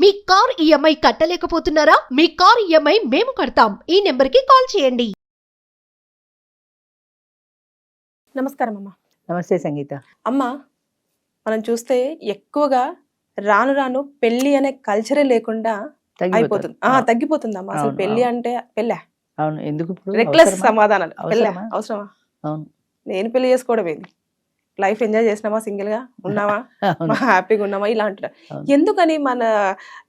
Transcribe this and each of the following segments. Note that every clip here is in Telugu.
మీ కార్ ఈఎంఐ కట్టలేకపోతున్నారా? మీ కార్ ఈఎంఐ మేము కడతాం. ఈ నెంబర్కి కాల్ చేయండి. నమస్కారం అమ్మ. నమస్తే సంగీత. అమ్మ, మనం చూస్తే ఎక్కువగా రాను రాను పెళ్లి అనే కల్చరే లేకుండా అయిపోతుంది. తగ్గిపోతుంది అమ్మ. అసలు పెళ్లి అంటే పెళ్ళా? అవును. ఎందుకు ఇప్పుడు రెక్లెస్ సమాధానాలు. పెళ్ళా అవసరమా? అవును. నేను పెళ్లి చేసుకోవడం ఏంది? లైఫ్ ఎంజాయ్ చేసినామా, సింగిల్ గా ఉన్నామా, హ్యాపీగా ఉన్నామా, ఇలా అంటారు. ఎందుకని మన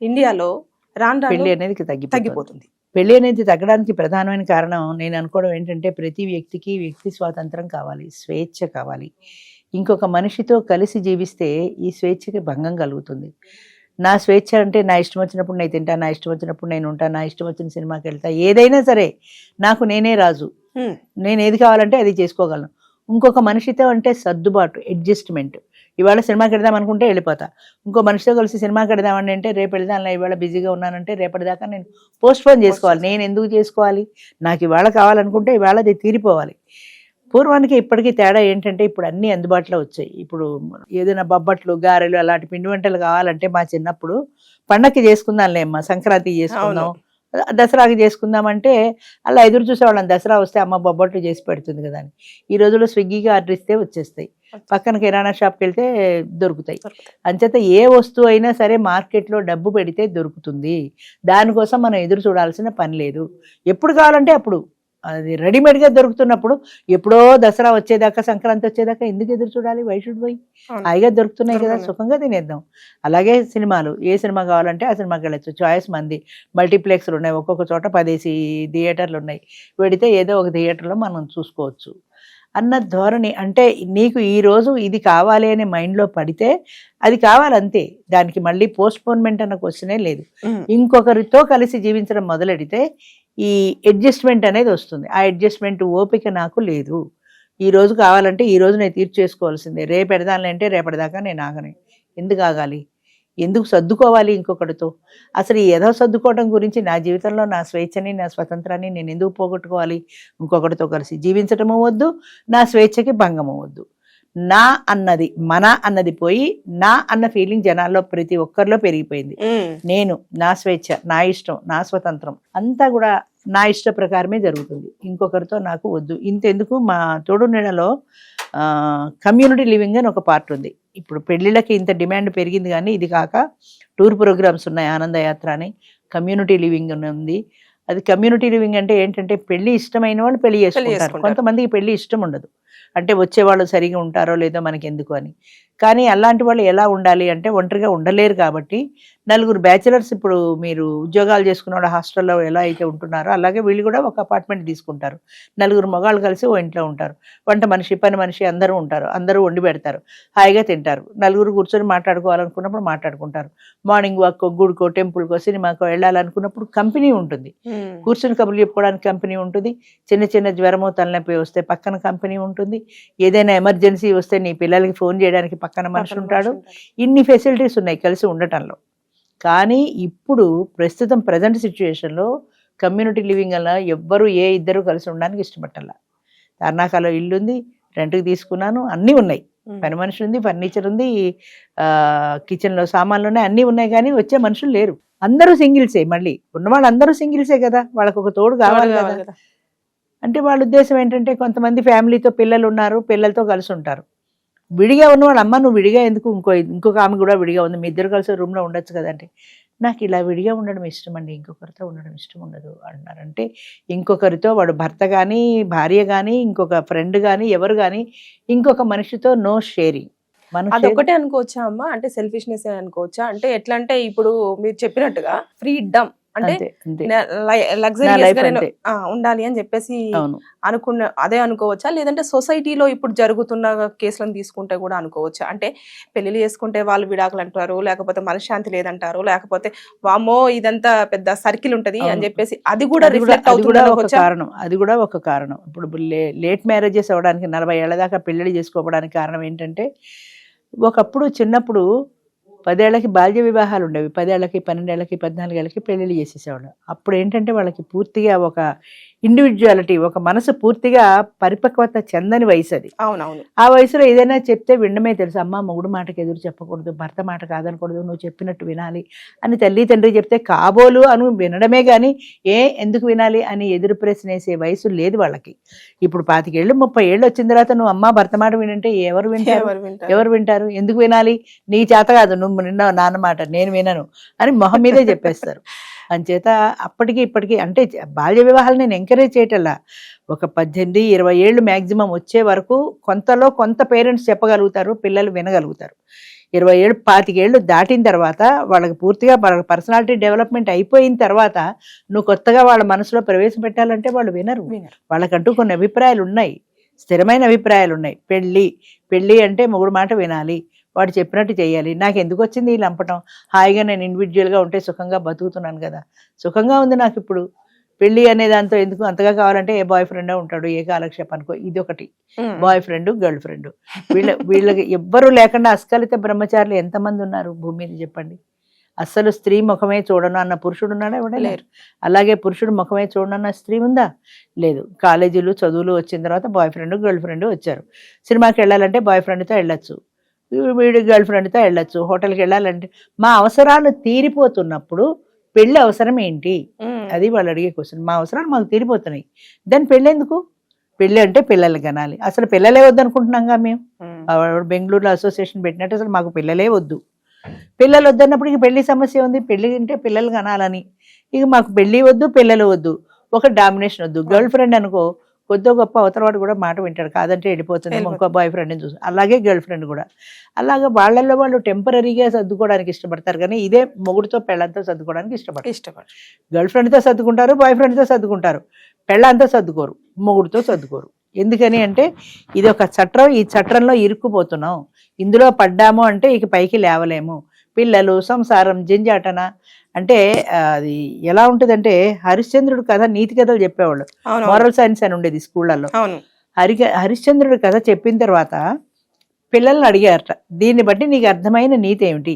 ఇండియాలో రాను పెళ్లి రాను అనేది తగ్గిపోతుంది? పెళ్లి అనేది తగ్గడానికి ప్రధానమైన కారణం నేను అనుకోవడం ఏంటంటే, ప్రతి వ్యక్తికి వ్యక్తి స్వాతంత్రం కావాలి, స్వేచ్ఛ కావాలి. ఇంకొక మనిషితో కలిసి జీవిస్తే ఈ స్వేచ్ఛకి భంగం కలుగుతుంది. నా స్వేచ్ఛ అంటే నా ఇష్టం వచ్చినప్పుడు నేను తింటా, నా ఇష్టం వచ్చినప్పుడు నేను ఉంటా, నా ఇష్టం వచ్చిన సినిమాకి వెళ్తా, ఏదైనా సరే నాకు నేనే రాజు, నేను ఏది కావాలంటే అది చేసుకోగలను. ఇంకొక మనిషితో అంటే సర్దుబాటు, అడ్జస్ట్మెంట్. ఇవాళ సినిమాకి వెళ్దాం అనుకుంటే వెళ్ళిపోతా, ఇంకో మనిషితో కలిసి సినిమాకి వెళ్దామని అంటే రేపు వెళ్దాం, ఇవాళ బిజీగా ఉన్నానంటే రేపటిదాకా నేను పోస్ట్పోన్ చేసుకోవాలి. నేను ఎందుకు చేసుకోవాలి? నాకు ఇవాళ కావాలనుకుంటే ఇవాళ అది తీరిపోవాలి. పూర్వానికి ఇప్పటికీ తేడా ఏంటంటే, ఇప్పుడు అన్నీ అందుబాటులో వచ్చాయి. ఇప్పుడు ఏదైనా బొబ్బట్లు, గారెలు అలాంటి పిండి వంటలు కావాలంటే మా చిన్నప్పుడు పండక్కి చేసుకుందాంలే అమ్మ, సంక్రాంతికి చేసుకుందాం, దసరాకి చేసుకుందామంటే అలా ఎదురు చూసేవాళ్ళం. దసరా వస్తే అమ్మ బొబ్బట్లు చేసి పెడుతుంది కదా అని. ఈ రోజుల్లో స్విగ్గీకి ఆర్డర్ ఇస్తే వచ్చేస్తాయి, పక్కన కిరాణా షాప్కి వెళ్తే దొరుకుతాయి. అంచేత ఏ వస్తువు అయినా సరే మార్కెట్లో డబ్బు పెడితే దొరుకుతుంది. దానికోసం మనం ఎదురు చూడాల్సిన పని లేదు. ఎప్పుడు కావాలంటే అప్పుడు అది రెడీమేడ్గా దొరుకుతున్నప్పుడు ఎప్పుడో దసరా వచ్చేదాకా, సంక్రాంతి వచ్చేదాకా ఎందుకు ఎదురు చూడాలి? వైషుడ్ పోయి హాయిగా దొరుకుతున్నాయి కదా, సుఖంగా తినేద్దాం. అలాగే సినిమాలు, ఏ సినిమా కావాలంటే ఆ సినిమాకి వెళ్ళచ్చు. చాయిస్ మంది, మల్టీప్లెక్స్లు ఉన్నాయి, ఒక్కొక్క చోట 10 థియేటర్లు ఉన్నాయి. పెడితే ఏదో ఒక థియేటర్లో మనం చూసుకోవచ్చు అన్న ధోరణి. అంటే నీకు ఈరోజు ఇది కావాలి అనే మైండ్లో పడితే అది కావాలంతే, దానికి మళ్ళీ పోస్ట్పోన్మెంట్ అన్న క్వశ్చనే లేదు. ఇంకొకరితో కలిసి జీవించడం మొదలెడితే ఈ అడ్జస్ట్మెంట్ అనేది వస్తుంది. ఆ అడ్జస్ట్మెంట్ ఓపిక నాకు లేదు. ఈరోజు కావాలంటే ఈరోజు నేను తీర్చేసుకోవాల్సిందే, రేపు పెడదానంటే రేపటిదాకా నేను ఆగనే. ఎందుకు ఆగాలి? ఎందుకు సర్దుకోవాలి ఇంకొకటితో? అసలు ఏదో సర్దుకోవడం గురించి నా జీవితంలో నా స్వేచ్ఛని, నా స్వతంత్రాన్ని నేను ఎందుకు పోగొట్టుకోవాలి? ఇంకొకటితో కలిసి జీవించటము వద్దు, నా స్వేచ్ఛకి భంగము వద్దు. నా అన్నది, మన అన్నది పోయి నా అన్న ఫీలింగ్ జనాల్లో ప్రతి ఒక్కరిలో పెరిగిపోయింది. నేను, నా స్వేచ్ఛ, నా ఇష్టం, నా స్వతంత్రం అంతా కూడా నా ఇష్ట ప్రకారమే జరుగుతుంది. ఇంకొకరితో నాకు వద్దు. ఇంతెందుకు, మా తోడు నీడలో కమ్యూనిటీ లివింగ్ అని ఒక పార్ట్ ఉంది. ఇప్పుడు పెళ్ళిళ్ళకి ఇంత డిమాండ్ పెరిగింది, కానీ ఇది కాక టూర్ ప్రోగ్రామ్స్ ఉన్నాయి. ఆనందయాత్ర అని కమ్యూనిటీ లివింగ్ ఉంది. అది కమ్యూనిటీ లివింగ్ అంటే ఏంటంటే, పెళ్లి ఇష్టమైన వాళ్ళు పెళ్లి చేసుకుంటారు, కొంతమందికి పెళ్లి ఇష్టం ఉండదు. అంటే వచ్చేవాళ్ళు సరిగా ఉంటారో లేదో మనకి ఎందుకు అని. కానీ అలాంటి వాళ్ళు ఎలా ఉండాలి అంటే, ఒంటరిగా ఉండలేరు కాబట్టి నలుగురు బ్యాచిలర్స్, ఇప్పుడు మీరు ఉద్యోగాలు చేసుకున్న వాళ్ళు హాస్టల్లో ఎలా అయితే ఉంటున్నారో అలాగే వీళ్ళు కూడా ఒక అపార్ట్మెంట్ తీసుకుంటారు. నలుగురు మగాళ్ళు కలిసి ఓ ఇంట్లో ఉంటారు. వంట మనిషి, పని మనిషి అందరూ ఉంటారు. అందరూ వండి పెడతారు, హాయిగా తింటారు. నలుగురు కూర్చొని మాట్లాడుకోవాలనుకున్నప్పుడు మాట్లాడుకుంటారు. మార్నింగ్ వాక్కో, గుడికో, టెంపుల్కో, సినిమాకో వెళ్ళాలనుకున్నప్పుడు కంపెనీ ఉంటుంది. కూర్చొని కబుర్లు చెప్పుకోవడానికి కంపెనీ ఉంటుంది. చిన్న చిన్న జ్వరమో తలనొప్పి వస్తే పక్కన కంపెనీ ఉంటుంది. ఏదైనా ఎమర్జెన్సీ వస్తే నీ పిల్లలకి ఫోన్ చేయడానికి పక్కన మనిషి ఉంటాడు. ఇన్ని ఫెసిలిటీస్ ఉన్నాయి కలిసి ఉండటంలో. కానీ ఇప్పుడు ప్రస్తుతం ప్రజెంట్ సిచ్యువేషన్లో కమ్యూనిటీ లివింగ్ అలా ఎవ్వరు ఏ ఇద్దరు కలిసి ఉండడానికి ఇష్టపట్టాల. తార్నాకాలో ఇల్లు ఉంది, రెంట్కి తీసుకున్నాను, అన్నీ ఉన్నాయి. పని మనిషి ఉంది, ఫర్నిచర్ ఉంది, కిచెన్లో సామాన్లు ఉన్నాయి, అన్నీ ఉన్నాయి. కానీ వచ్చే మనుషులు లేరు. అందరూ సింగిల్సే. మళ్ళీ ఉన్నవాళ్ళు అందరూ సింగిల్సే కదా, వాళ్ళకు ఒక తోడు కావాలి కదా. అంటే వాళ్ళ ఉద్దేశం ఏంటంటే, కొంతమంది ఫ్యామిలీతో పిల్లలు ఉన్నారు, పిల్లలతో కలిసి ఉంటారు. విడిగా ఉన్నవాళ్ళు, అమ్మ నువ్వు విడిగా ఎందుకు, ఇంకొక ఆమె కూడా విడిగా ఉంది, మీ ఇద్దరు కలిసి రూమ్లో ఉండొచ్చు కదంటే, నాకు ఇలా విడిగా ఉండడం ఇష్టం అండి, ఇంకొకరితో ఉండడం ఇష్టం ఉండదు అంటున్నారంటే, ఇంకొకరితో వాడు భర్త కానీ, భార్య కానీ, ఇంకొక ఫ్రెండ్ కానీ, ఎవరు కానీ ఇంకొక మనిషితో నో షేరింగ్. అదొకటే అనుకోవచ్చా అమ్మ? అంటే సెల్ఫిష్నెస్ అనుకోవచ్చా? అంటే ఎట్లా అంటే, ఇప్పుడు మీరు చెప్పినట్టుగా ఫ్రీడమ్ అంటే లగ్జరీస్ ఉండాలి అని చెప్పేసి అనుకున్న అదే అనుకోవచ్చా? లేదంటే సొసైటీలో ఇప్పుడు జరుగుతున్న కేసులను తీసుకుంటే కూడా అనుకోవచ్చా? అంటే పెళ్లిళ్ళు చేసుకుంటే వాళ్ళు విడాకులు అంటారు, లేకపోతే మనశ్శాంతి లేదంటారు, లేకపోతే వామో ఇదంతా పెద్ద సర్కిల్ ఉంటది అని చెప్పేసి అది కూడా రిఫ్లెక్ట్ అవుతుంది కారణం. అది కూడా ఒక కారణం. ఇప్పుడు లేట్ మ్యారేజెస్ అవ్వడానికి, 40 ఏళ్ల దాకా పెళ్లిళ్ళు చేసుకోవడానికి కారణం ఏంటంటే, ఒకప్పుడు చిన్నప్పుడు 10 ఏళ్ళకి బాల్య వివాహాలు ఉండేవి. 10 ఏళ్ళకి, 12 ఏళ్ళకి, 14 ఏళ్ళకి పెళ్ళిళ్ళు చేసేసేవాళ్ళు. అప్పుడు ఏంటంటే వాళ్ళకి పూర్తిగా ఒక ఇండివిజువాలిటీ, ఒక మనసు పూర్తిగా పరిపక్వత చెందని వయసు అది. అవునవును. ఆ వయసులో ఏదైనా చెప్తే వినడమే తెలుసు. అమ్మ మొగుడు మాటకి ఎదురు చెప్పకూడదు, భర్త మాట కాదనకూడదు, నువ్వు చెప్పినట్టు వినాలి అని తల్లి తండ్రి చెప్తే కాబోలు అని వినడమే కానీ ఎందుకు వినాలి అని ఎదురు ప్రశ్న వేసే వయసు లేదు వాళ్ళకి. ఇప్పుడు 25 ఏళ్ళు 30 ఏళ్ళు వచ్చిన తర్వాత నువ్వు అమ్మ భర్త మాట వినంటే ఎవరు వింటారు? ఎందుకు వినాలి? నీ చేత కాదు, నువ్వు నిన్న నాన్న మాట నేను వినను అని మొహం మీదే చెప్పేస్తారు. అంచేత అప్పటికి ఇప్పటికీ అంటే బాల్య వివాహాలు నేను ఎంకరేజ్ చేయటల్లా. ఒక 18-20 ఏళ్ళు మ్యాక్సిమం వచ్చే వరకు కొంతలో కొంత పేరెంట్స్ చెప్పగలుగుతారు, పిల్లలు వినగలుగుతారు. 20 ఏళ్ళు 25 ఏళ్ళు దాటిన తర్వాత వాళ్ళకి పూర్తిగా వాళ్ళ పర్సనాలిటీ డెవలప్మెంట్ అయిపోయిన తర్వాత నువ్వు కొత్తగా వాళ్ళ మనసులో ప్రవేశపెట్టాలంటే వాళ్ళు వినరు. వాళ్ళకంటూ కొన్ని అభిప్రాయాలు ఉన్నాయి, స్థిరమైన అభిప్రాయాలు ఉన్నాయి. పెళ్ళి అంటే మొగుడు మాట వినాలి, వాడు చెప్పినట్టు చేయాలి. నాకు ఎందుకు వచ్చింది ఈ లంపటం? హాయిగా నేను ఇండివిజువల్గా ఉంటే సుఖంగా బతుకుతున్నాను కదా, సుఖంగా ఉంది నాకు ఇప్పుడు. పెళ్ళి అనే దాంతో ఎందుకు అంతగా కావాలంటే ఏ బాయ్ ఫ్రెండే ఉంటాడు, ఏ కాలక్షేపం అనుకో. ఇది ఒకటి, బాయ్ ఫ్రెండ్ గర్ల్ ఫ్రెండ్. వీళ్ళకి ఎవ్వరూ లేకుండా అస్కలిత బ్రహ్మచారులు ఎంతమంది ఉన్నారు భూమి మీద చెప్పండి. అస్సలు స్త్రీ ముఖమే చూడను అన్న పురుషుడు ఉన్నాడా? ఎవడే లేరు. అలాగే పురుషుడు ముఖమే చూడను అన్న స్త్రీ ఉందా? లేదు. కాలేజీలు చదువులు వచ్చిన తర్వాత బాయ్ ఫ్రెండ్ గర్ల్ ఫ్రెండ్ వచ్చారు. సినిమాకి వెళ్ళాలంటే బాయ్ ఫ్రెండ్తో వెళ్ళొచ్చు, వీడి గర్ల్ ఫ్రెండ్తో వెళ్ళొచ్చు. హోటల్కి వెళ్ళాలంటే మా అవసరాలు తీరిపోతున్నప్పుడు పెళ్ళి అవసరం ఏంటి? అది వాళ్ళు అడిగే క్వశ్చన్. మా అవసరాలు మాకు తీరిపోతున్నాయి, దాని పెళ్ళి ఎందుకు? పెళ్ళి అంటే పిల్లలు కనాలి. అసలు పిల్లలే వద్దు అనుకుంటున్నాంగా మేము. బెంగళూరులో అసోసియేషన్ పెట్టినట్టు అసలు మాకు పిల్లలే వద్దు. పిల్లలు వద్దన్నప్పుడు ఇక పెళ్లి సమస్య ఉంది. పెళ్లి అంటే పిల్లలు కనాలని, ఇక మాకు పెళ్ళి వద్దు, పిల్లలు వద్దు, ఒక డామినేషన్ వద్దు. గర్ల్ ఫ్రెండ్ అనుకో కొద్దో గొప్ప అవతలవాడు కూడా మాట వింటాడు, కాదంటే వెళ్ళిపోతుంది, ఇంకో బాయ్ ఫ్రెండ్ని చూసి. అలాగే గర్ల్ ఫ్రెండ్ కూడా అలాగే వాళ్ళల్లో వాళ్ళు టెంపరీగా సర్దుకోవడానికి ఇష్టపడతారు, కానీ ఇదే మొగుడుతో పెళ్ళంతో సర్దుకోవడానికి ఇష్టపడతారు. గర్ల్ ఫ్రెండ్తో సర్దుకుంటారు, బాయ్ ఫ్రెండ్తో సర్దుకుంటారు, పెళ్ళంతో సర్దుకోరు, మొగుడుతో సర్దుకోరు. ఎందుకని అంటే ఇది ఒక చట్రం, ఈ చట్రంలో ఇరుక్కుపోతున్నాం, ఇందులో పడ్డాము అంటే ఇక పైకి లేవలేము. పిల్లలు, సంసారం, జంజాటన అంటే అది ఎలా ఉంటుందంటే హరిశ్చంద్రుడు కథ, నీతి కథలు చెప్పేవాళ్ళు, మోరల్ సైన్స్ అని ఉండేది స్కూళ్ళల్లో. హరిశ్చంద్రుడి కథ చెప్పిన తర్వాత పిల్లల్ని అడిగారట, దీన్ని బట్టి నీకు అర్థమైన నీతి ఏమిటి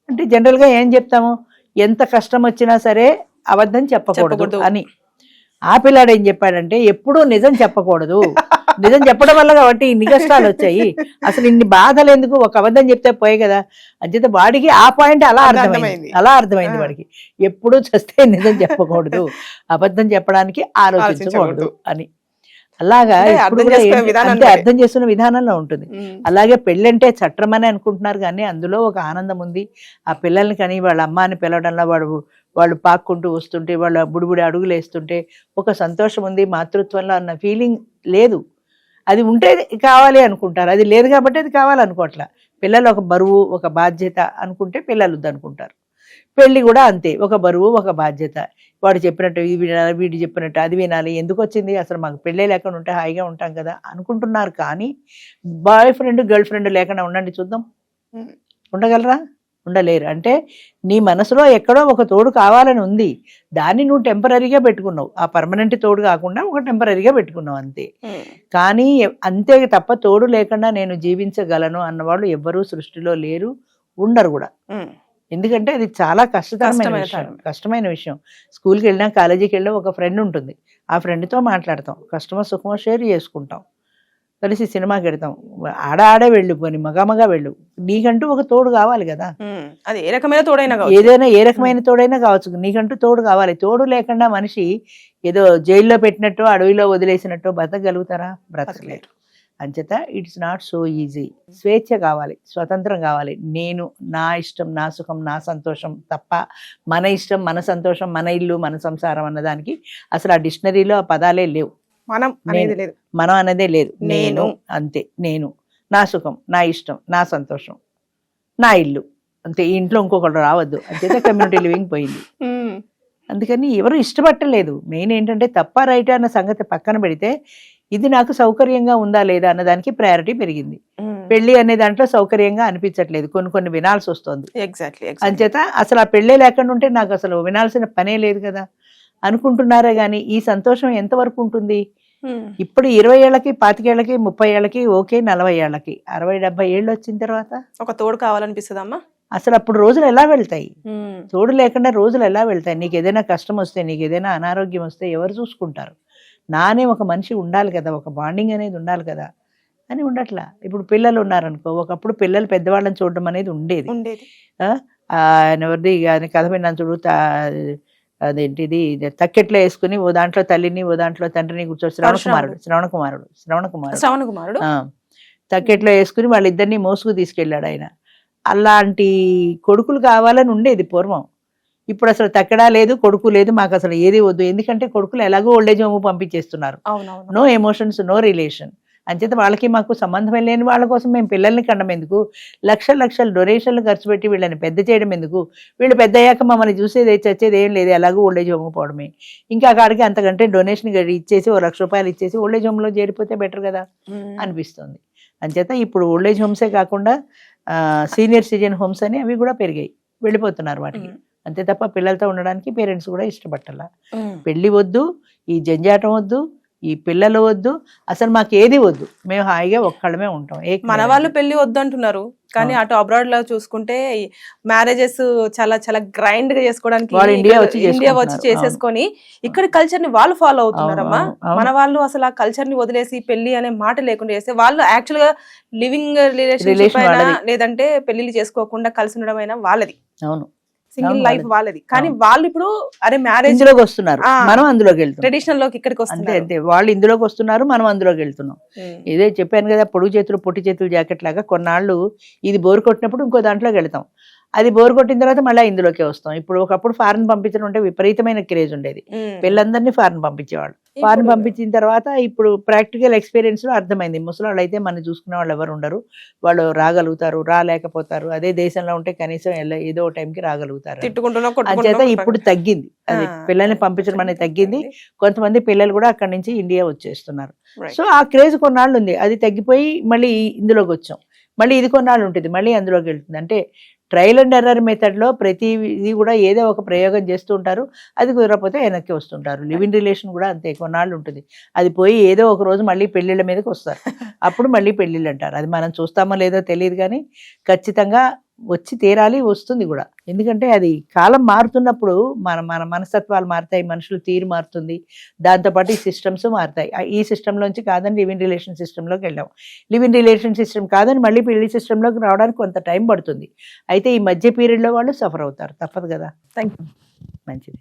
అంటే జనరల్గా ఏం చెప్తాము, ఎంత కష్టం వచ్చినా సరే అబద్ధం చెప్పకూడదు అని. ఆ పిల్లాడు ఏం చెప్పాడంటే ఎప్పుడూ నిజం చెప్పకూడదు, నిజం చెప్పడం వల్ల కాబట్టి ఇన్ని కష్టాలు వచ్చాయి, అసలు ఇన్ని బాధలు ఎందుకు, ఒక అబద్ధం చెప్తే పోయే కదా. అంచేత వాడికి ఆ పాయింట్ అలా అర్థమైంది వాడికి, ఎప్పుడూ చేస్తే నిజం చెప్పకూడదు, అబద్ధం చెప్పడానికి ఆలోచించకూడదు అని. అలాగా అంటే అర్థం చేసుకున్న విధానంలో ఉంటుంది. అలాగే పెళ్ళంటే చట్టం అని అనుకుంటున్నారు, కానీ అందులో ఒక ఆనందం ఉంది. ఆ పిల్లల్ని కానీ వాళ్ళ అమ్మ అని పిలవడంలో వాళ్ళు పాక్కుంటూ వస్తుంటే, వాళ్ళ బుడిబుడి అడుగులు వేస్తుంటే ఒక సంతోషం ఉంది. మాతృత్వంలో అన్న ఫీలింగ్ లేదు. అది ఉంటే కావాలి అనుకుంటారు, అది లేదు కాబట్టి అది కావాలనుకోవట్లా. పిల్లలు ఒక బరువు, ఒక బాధ్యత అనుకుంటే పిల్లలు వద్దనుకుంటారు. పెళ్ళి కూడా అంతే, ఒక బరువు, ఒక బాధ్యత. వాడు చెప్పినట్టు ఇది వినాలి, వీడు చెప్పినట్టు అది వినాలి, ఎందుకు వచ్చింది అసలు, మాకు పెళ్ళే లేకుండా ఉంటే హాయిగా ఉంటాం కదా అనుకుంటున్నారు. కానీ బాయ్ ఫ్రెండ్ గర్ల్ ఫ్రెండ్ లేకుండా ఉండండి చూద్దాం, ఉండగలరా? ఉండలేరు. అంటే నీ మనసులో ఎక్కడో ఒక తోడు కావాలని ఉంది, దాన్ని నువ్వు టెంపరీగా పెట్టుకున్నావు. ఆ పర్మనెంట్ తోడు కాకుండా ఒక టెంపరీగా పెట్టుకున్నావు అంతే. కానీ అంతే తప్ప తోడు లేకుండా నేను జీవించగలను అన్నవాళ్ళు ఎవ్వరూ సృష్టిలో లేరు, ఉండరు కూడా. ఎందుకంటే అది చాలా కష్టమైన విషయం. స్కూల్కి వెళ్ళినా, కాలేజీకి వెళ్ళినా ఒక ఫ్రెండ్ ఉంటుంది, ఆ ఫ్రెండ్తో మాట్లాడతాం, కష్టమో సుఖమో షేర్ చేసుకుంటాం, కలిసి సినిమాకి వెళ్తాం, ఆడే వెళ్ళు, పోనీ మగ వెళ్ళు, నీకంటూ ఒక తోడు కావాలి కదా. అది ఏ రకమైన తోడైనా, ఏదైనా ఏ రకమైన తోడైనా కావచ్చు, నీకంటూ తోడు కావాలి. తోడు లేకుండా మనిషి ఏదో జైల్లో పెట్టినట్టు, అడవిలో వదిలేసినట్టు బ్రతకగలుగుతారా? బ్రతకలేరు. అంచేత ఇట్స్ నాట్ సో ఈజీ. స్వేచ్ఛ కావాలి, స్వతంత్రం కావాలి. నేను, నా ఇష్టం, నా సుఖం, నా సంతోషం తప్ప మన ఇష్టం, మన సంతోషం, మన ఇల్లు, మన సంసారం అన్నదానికి అసలు ఆ డిక్షనరీలో ఆ పదాలే లేవు. మనం అనేదే లేదు. నేను అంతే, నేను, నా సుఖం, నా ఇష్టం, నా సంతోషం, నా ఇల్లు అంతే. ఈ ఇంట్లో ఇంకొకటి రావద్దు. అంతే కమ్యూనిటీ లివింగ్ పోయింది. అందుకని ఎవరు ఇష్టపట్టలేదు. మెయిన్ ఏంటంటే తప్ప రైట్ అన్న సంగతి పక్కన పెడితే ఇది నాకు సౌకర్యంగా ఉందా లేదా అన్నదానికి ప్రయారిటీ పెరిగింది. పెళ్లి అనే దాంట్లో సౌకర్యంగా అనిపించట్లేదు, కొన్ని వినాల్సి వస్తుంది. అంచేత అసలు ఆ పెళ్ళే లేకుండా ఉంటే నాకు అసలు వినాల్సిన పనే లేదు కదా అనుకుంటున్నారే గానీ ఈ సంతోషం ఎంతవరకు ఉంటుంది? ఇప్పుడు 20 ఏళ్ళకి, 25 ఏళ్ళకి, 30 ఏళ్ళకి ఓకే, 40 ఏళ్ళకి, 60-70 ఏళ్ళు వచ్చిన తర్వాత ఒక తోడు కావాలనిపిస్తుందమ్మా. అసలు అప్పుడు రోజులు ఎలా వెళ్తాయి? తోడు లేకుండా రోజులు ఎలా వెళ్తాయి? నీకు ఏదైనా కష్టం వస్తే, నీకు ఏదైనా అనారోగ్యం వస్తే ఎవరు చూసుకుంటారు? నానే ఒక మనిషి ఉండాలి కదా, ఒక బాండింగ్ అనేది ఉండాలి కదా అని ఉండట్లా. ఇప్పుడు పిల్లలు ఉన్నారనుకో, ఒకప్పుడు పిల్లలు పెద్దవాళ్ళని చూడడం అనేది ఉండేది. ఎవరిది కథ విన్నాను చూడు, అదేంటిది తక్కెట్లో వేసుకుని ఓ దాంట్లో తల్లిని ఓ దాంట్లో తండ్రిని కూర్చోడు, శ్రవణ కుమారుడు తక్కెట్లో వేసుకుని వాళ్ళిద్దరిని మోసుకు తీసుకెళ్ళాడు ఆయన. అలాంటి కొడుకులు కావాలని ఉండేది పూర్వం. ఇప్పుడు అసలు తక్కడా లేదు, కొడుకు లేదు, మాకు అసలు ఏది వద్దు. ఎందుకంటే కొడుకులు ఎలాగో ఓల్డేజ్ హోమ్ పంపించేస్తున్నారు. No emotions, no relation. అంచేత వాళ్ళకి మాకు సంబంధం లేని వాళ్ళ కోసం మేము పిల్లల్ని కండం ఎందుకు? లక్షలు డొనేషన్లు ఖర్చు పెట్టి వీళ్ళని పెద్ద చేయడం ఎందుకు? వీళ్ళు పెద్ద అయ్యాక మమ్మల్ని చూసేది చచ్చేది ఏం లేదు, ఎలాగో ఓల్డేజ్ హోమ్ పోవడమే. ఇంకా కాడికి అంతకంటే డొనేషన్ ఇచ్చేసి ఓ ₹1,00,000 ఇచ్చేసి ఓల్డేజ్ హోమ్లో చేరిపోతే బెటర్ కదా అనిపిస్తుంది. అంచేత ఇప్పుడు ఓల్డేజ్ హోమ్సే కాకుండా సీనియర్ సిటిజన్ హోమ్స్ అని అవి కూడా పెరిగాయి, వెళ్ళిపోతున్నారు వాటికి. అంతే తప్ప పిల్లలతో ఉండడానికి పేరెంట్స్ కూడా ఇష్టపట్టాల. పెళ్లి వద్దు, ఈ జంజాటం వద్దు, ఈ పిల్లలు వద్దు, అసలు మాకు ఏది వద్దు, మేము హాయిగా ఒక్కళ్ళమే ఉంటాం. మన వాళ్ళు పెళ్లి వద్దు అంటున్నారు, కానీ అటు అబ్రాడ్ లో చూసుకుంటే మ్యారేజెస్ చాలా చాలా గ్రైండ్ గా చేసుకోవడానికి ఇండియా వచ్చి చేసేసుకొని ఇక్కడ కల్చర్ ని వాళ్ళు ఫాలో అవుతున్నారమ్మా. మన వాళ్ళు అసలు ఆ కల్చర్ ని వదిలేసి పెళ్లి అనే మాట లేకుండా చేస్తే వాళ్ళు యాక్చువల్ గా లివింగ్ రిలేషన్షిప్ అయినా లేదంటే పెళ్లిళ్ళు చేసుకోకుండా కలిసి ఉండడం అయినా వాళ్ళది. అవును, సింగిల్ లైఫ్ వాళ్ళది. కానీ వాళ్ళు ఇప్పుడు అరే మ్యారేజ్ లోకి వస్తున్నారు, మనం అందులోకి వెళ్తాం. ట్రెడిషనల్ లోకి ఇక్కడికి వస్తుంది అంతే. వాళ్ళు ఇందులోకి వస్తున్నారు, మనం అందులోకి వెళ్తున్నాం. ఇదే చెప్పాను కదా, పొడుగు చేతులు పొట్టి చేతులు జాకెట్ లాగా కొన్నాళ్ళు ఇది బోరు కొట్టినప్పుడు ఇంకో దాంట్లోకి వెళ్తాం. అది బోర్ కొట్టిన తర్వాత మళ్ళీ ఇందులోకే వస్తాం. ఇప్పుడు ఒకప్పుడు ఫారెన్ పంపించడం అంటే విపరీతమైన క్రేజ్ ఉండేది, పిల్లలందరినీ ఫారెన్ పంపించేవాళ్ళు. ఫారెన్ పంపించిన తర్వాత ఇప్పుడు ప్రాక్టికల్ ఎక్స్పీరియన్స్ లో అర్థమైంది, ముసలాళ్ళు అయితే మనం చూసుకునే వాళ్ళు ఎవరు ఉండరు, వాళ్ళు రాగలుగుతారు, రాలేకపోతారు. అదే దేశంలో ఉంటే కనీసం ఏదో టైంకి రాగలుగుతారు. అంచేత ఇప్పుడు తగ్గింది, అది పిల్లల్ని పంపించడం అనేది తగ్గింది. కొంతమంది పిల్లలు కూడా అక్కడి నుంచి ఇండియా వచ్చేస్తున్నారు. సో ఆ క్రేజ్ కొన్నాళ్ళు ఉంది, అది తగ్గిపోయి మళ్ళీ ఇందులోకి వచ్చాం. మళ్ళీ ఇది కొన్నాళ్ళు ఉంటుంది, మళ్ళీ అందులోకి వెళ్తుంది. అంటే ట్రయల్ అండ్ ఎర్రర్ మెథడ్లో ప్రతిది కూడా ఏదో ఒక ప్రయోగం చేస్తూ ఉంటారు, అది కుదరకపోతే వెనక్కి వస్తుంటారు. లివ్ ఇన్ రిలేషన్ కూడా అంతే, కొన్నాళ్ళు ఉంటుంది. అది పోయి ఏదో ఒక రోజు మళ్ళీ పెళ్ళిళ్ళ మీదకి వస్తారు, అప్పుడు మళ్ళీ పెళ్ళిళ్ళు అంటారు. అది మనం చూస్తామో లేదో తెలియదు, కానీ ఖచ్చితంగా వచ్చి తీరాలి, వస్తుంది కూడా. ఎందుకంటే అది కాలం మారుతున్నప్పుడు మన మనస్తత్వాలు మారుతాయి, మనుషుల తీరు మారుతుంది, దాంతోపాటు ఈ సిస్టమ్స్ మారుతాయి. ఈ సిస్టంలోంచి కాదని లివ్ ఇన్ రిలేషన్ సిస్టంలోకి వెళ్ళాం. లివ్ ఇన్ రిలేషన్ సిస్టమ్ కాదని మళ్ళీ పెళ్లి సిస్టంలోకి రావడానికి కొంత టైం పడుతుంది. అయితే ఈ మధ్య పీరియడ్లో వాళ్ళు సఫర్ అవుతారు, తప్పదు కదా. Thank you. మంచిది.